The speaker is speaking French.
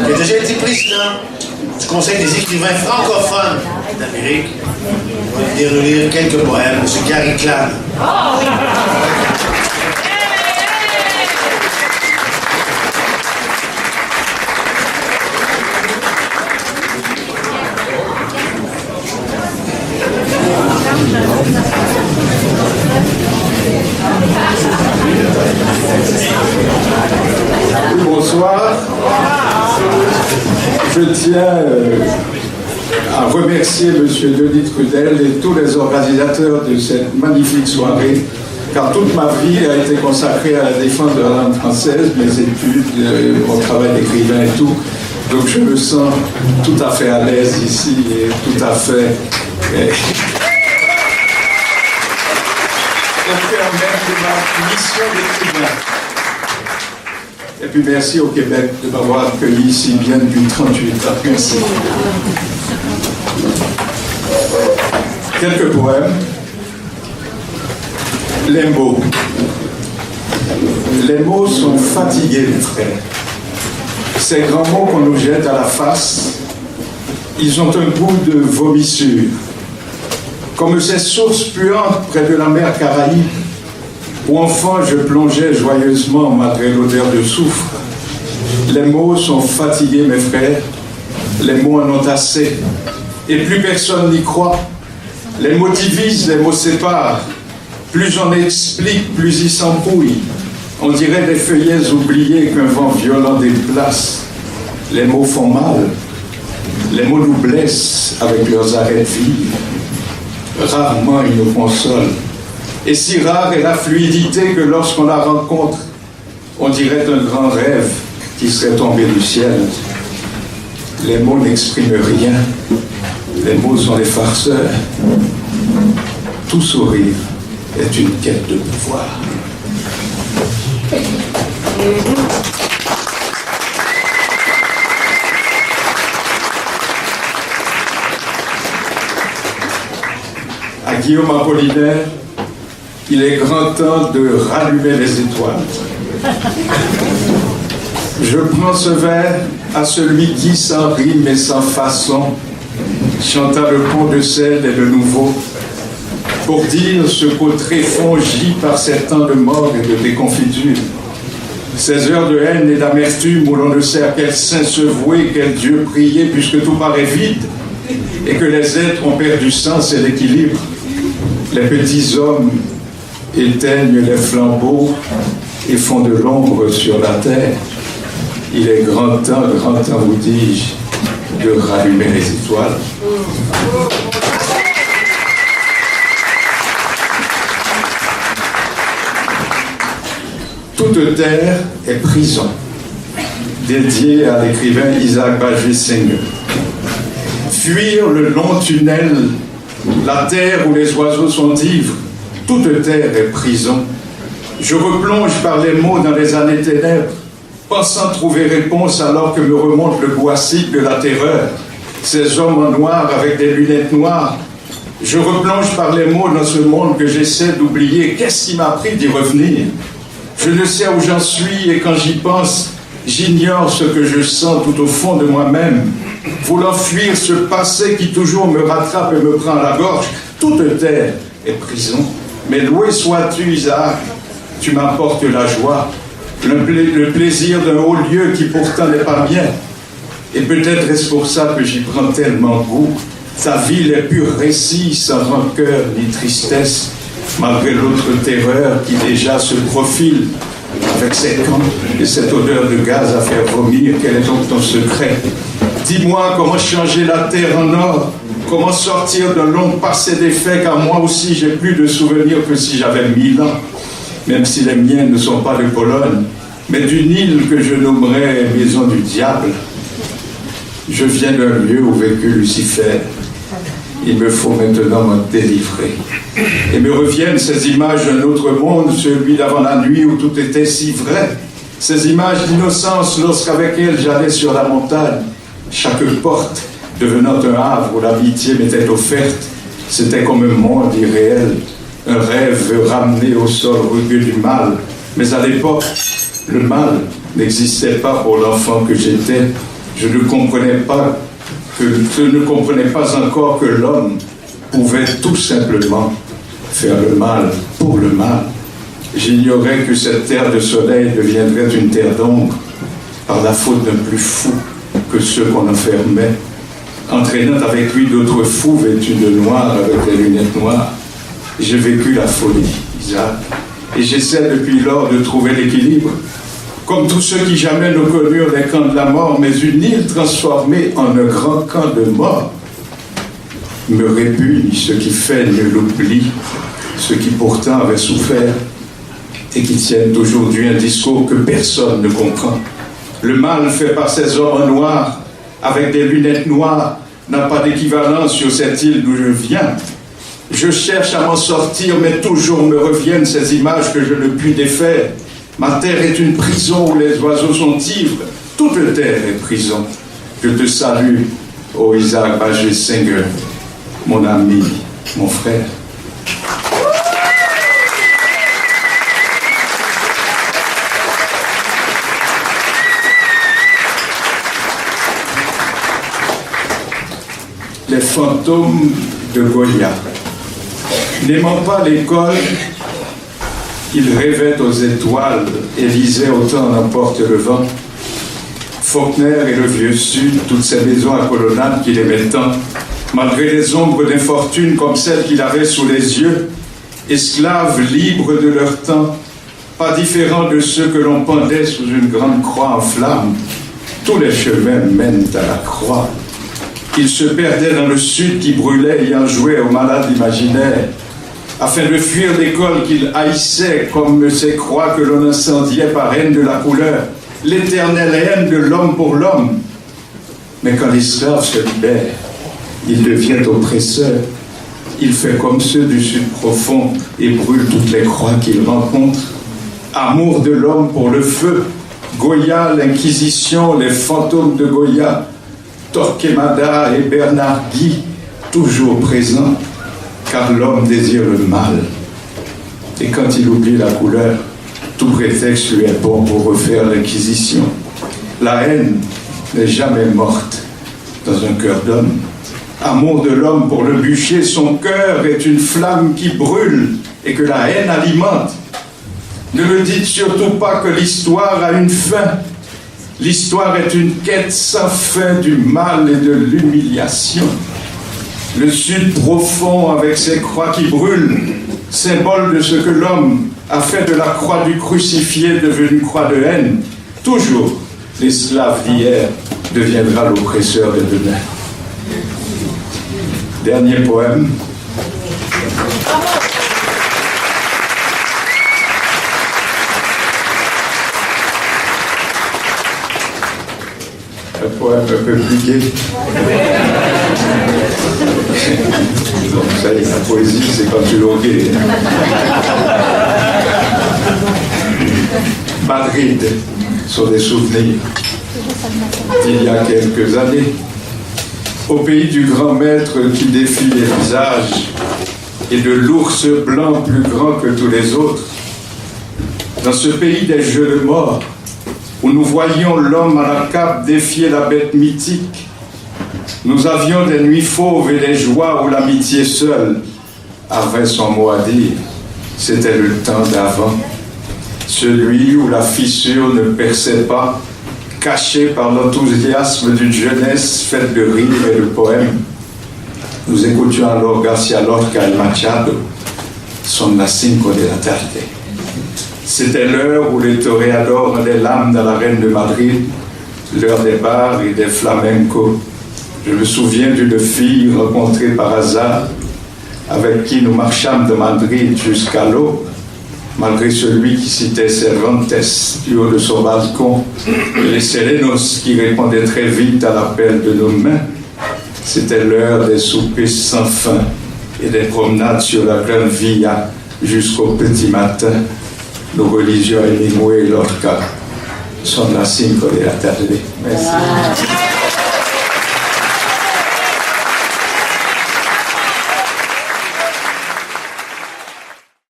qui a déjà été président du Conseil des écrivains francophones d'Amérique. Il va venir nous lire quelques poèmes, M. Gary Cladd. Bonsoir. Je tiens à remercier M. Denis Trudel et tous les organisateurs de cette magnifique soirée, car toute ma vie a été consacrée à la défense de la langue française, mes études, mon travail d'écrivain et tout. Donc je me sens tout à fait à l'aise ici et tout à fait au cœur même de ma mission d'écrivain. Et puis merci au Québec de m'avoir accueilli si bien depuis 38 ans. Merci. Quelques poèmes. Les mots. Les mots sont fatigués, mes frères. Ces grands mots qu'on nous jette à la face, ils ont un goût de vomissure. Comme ces sources puantes près de la mer Caraïbe, où enfant je plongeais joyeusement malgré l'odeur de soufre. Les mots sont fatigués, mes frères. Les mots en ont assez. Et plus personne n'y croit. Les mots divisent, les mots séparent. Plus on explique, plus ils s'embrouillent. On dirait des feuillets oubliés qu'un vent violent déplace. Les mots font mal. Les mots nous blessent avec leurs arrêts de vie. Rarement ils nous consolent. Et si rare est la fluidité que lorsqu'on la rencontre, on dirait un grand rêve qui serait tombé du ciel. Les mots n'expriment rien. Les mots sont des farceurs. Tout sourire est une quête de pouvoir. À Guillaume Apollinaire, il est grand temps de rallumer les étoiles. Je prends ce vers à celui qui, sans rime et sans façon, chanta le pont de sel et le nouveau, pour dire ce qu'au tréfonds gît par ces temps de mort et de déconfiture, ces heures de haine et d'amertume où l'on ne sait à quel saint se vouer, quel Dieu prier, puisque tout paraît vide, et que les êtres ont perdu sens et l'équilibre. Les petits hommes éteignent les flambeaux et font de l'ombre sur la terre. Il est grand temps, vous dis-je, de rallumer les étoiles. Toute terre est prison, dédiée à l'écrivain Isaac Bajé Seigneur. Fuir le long tunnel, la terre où les oiseaux sont ivres, toute terre est prison. Je replonge par les mots dans les années ténèbres, pensant trouver réponse alors que me remonte le goût acide de la terreur. Ces hommes en noir avec des lunettes noires. Je replonge par les mots dans ce monde que j'essaie d'oublier. Qu'est-ce qui m'a pris d'y revenir? Je ne sais où j'en suis et quand j'y pense, j'ignore ce que je sens tout au fond de moi-même. Voulant fuir ce passé qui toujours me rattrape et me prend à la gorge, toute terre est prison. Mais loué sois-tu, Isaac, tu m'apportes la joie, le plaisir d'un haut lieu qui pourtant n'est pas mien. Et peut-être est-ce pour ça que j'y prends tellement goût. Sa ville est pur récit, sans rancœur ni tristesse, malgré l'autre terreur qui déjà se profile, avec ses camps et cette odeur de gaz à faire vomir. Quel est donc ton secret? Dis-moi comment changer la terre en or, comment sortir d'un long passé défait, car moi aussi j'ai plus de souvenirs que si j'avais 1000 ans, même si les miens ne sont pas de Pologne, mais d'une île que je nommerais maison du diable. Je viens d'un lieu où vécut Lucifer. Il me faut maintenant m'en délivrer. Et me reviennent ces images d'un autre monde, celui d'avant la nuit où tout était si vrai. Ces images d'innocence lorsqu'avec elle j'allais sur la montagne. Chaque porte devenant un havre où l'amitié m'était offerte. C'était comme un monde irréel, un rêve ramené au sol rugueux du mal. Mais à l'époque, le mal n'existait pas pour l'enfant que j'étais. je ne comprenais pas encore que l'homme pouvait tout simplement faire le mal pour le mal. J'ignorais que cette terre de soleil deviendrait une terre d'ombre par la faute d'un plus fou que ceux qu'on enfermait, entraînant avec lui d'autres fous vêtus de noir avec des lunettes noires. J'ai vécu la folie, Isaac, et j'essaie depuis lors de trouver l'équilibre. Comme tous ceux qui jamais ne connurent les camps de la mort, mais une île transformée en un grand camp de mort. Me répugne ceux qui feignent l'oubli, ceux qui pourtant avaient souffert et qui tiennent aujourd'hui un discours que personne ne comprend. Le mal fait par ces hommes en noir, avec des lunettes noires, n'a pas d'équivalent sur cette île d'où je viens. Je cherche à m'en sortir, mais toujours me reviennent ces images que je ne puis défaire. Ma terre est une prison où les oiseaux sont ivres. Toute terre est prison. Je te salue, ô Isaac Bajé Singer, mon ami, mon frère. Les fantômes de Goya. N'aimant pas l'école, il rêvait aux étoiles et lisait autant n'emporte le vent. Faulkner et le vieux Sud, toutes ces maisons à colonnades qu'il aimait tant, malgré les ombres d'infortune comme celles qu'il avait sous les yeux, esclaves libres de leur temps, pas différents de ceux que l'on pendait sous une grande croix en flammes. Tous les chemins mènent à la croix. Il se perdait dans le sud qui brûlait ayant joué aux malades imaginaires, afin de fuir l'école qu'il haïssait comme ces croix que l'on incendiait par haine de la couleur, l'éternelle haine de l'homme pour l'homme. Mais quand l'esclave se libère, il devient oppresseur. Il fait comme ceux du sud profond et brûle toutes les croix qu'il rencontre. Amour de l'homme pour le feu, Goya, l'Inquisition, les fantômes de Goya, Torquemada et Bernard Guy, toujours présents, car l'homme désire le mal. Et quand il oublie la couleur, tout prétexte lui est bon pour refaire l'Inquisition. La haine n'est jamais morte dans un cœur d'homme. Amour de l'homme pour le bûcher, son cœur est une flamme qui brûle et que la haine alimente. Ne me dites surtout pas que l'histoire a une fin. L'histoire est une quête sans fin du mal et de l'humiliation. Le sud profond avec ses croix qui brûlent, symbole de ce que l'homme a fait de la croix du crucifié devenue croix de haine. Toujours, l'esclave d'hier deviendra l'oppresseur de demain. Dernier poème. Un poème un peu plus gai. Donc ça, la poésie, c'est quand tu l'aurais. Madrid, sur des souvenirs d'il y a quelques années, au pays du grand maître qui défie les visages et de l'ours blanc plus grand que tous les autres, dans ce pays des jeux de mort, où nous voyions l'homme à la cape défier la bête mythique, nous avions des nuits fauves et des joies où l'amitié seule avait son mot à dire. C'était le temps d'avant, celui où la fissure ne perçait pas, cachée par l'enthousiasme d'une jeunesse faite de rires et de poèmes. Nous écoutions alors Garcia Lorca et Machado, Son las 5 de la tarde. C'était l'heure où les toréadors rendaient l'âme dans l'arène de Madrid, l'heure des bars et des flamencos. Je me souviens d'une fille rencontrée par hasard, avec qui nous marchâmes de Madrid jusqu'à l'eau, malgré celui qui citait Cervantes du haut de son balcon, et les serenos qui répondaient très vite à l'appel de nos mains. C'était l'heure des soupers sans fin et des promenades sur la Gran Via jusqu'au petit matin. Nos religions Hemingway et Lorca sont las 5 de la tarde. Merci.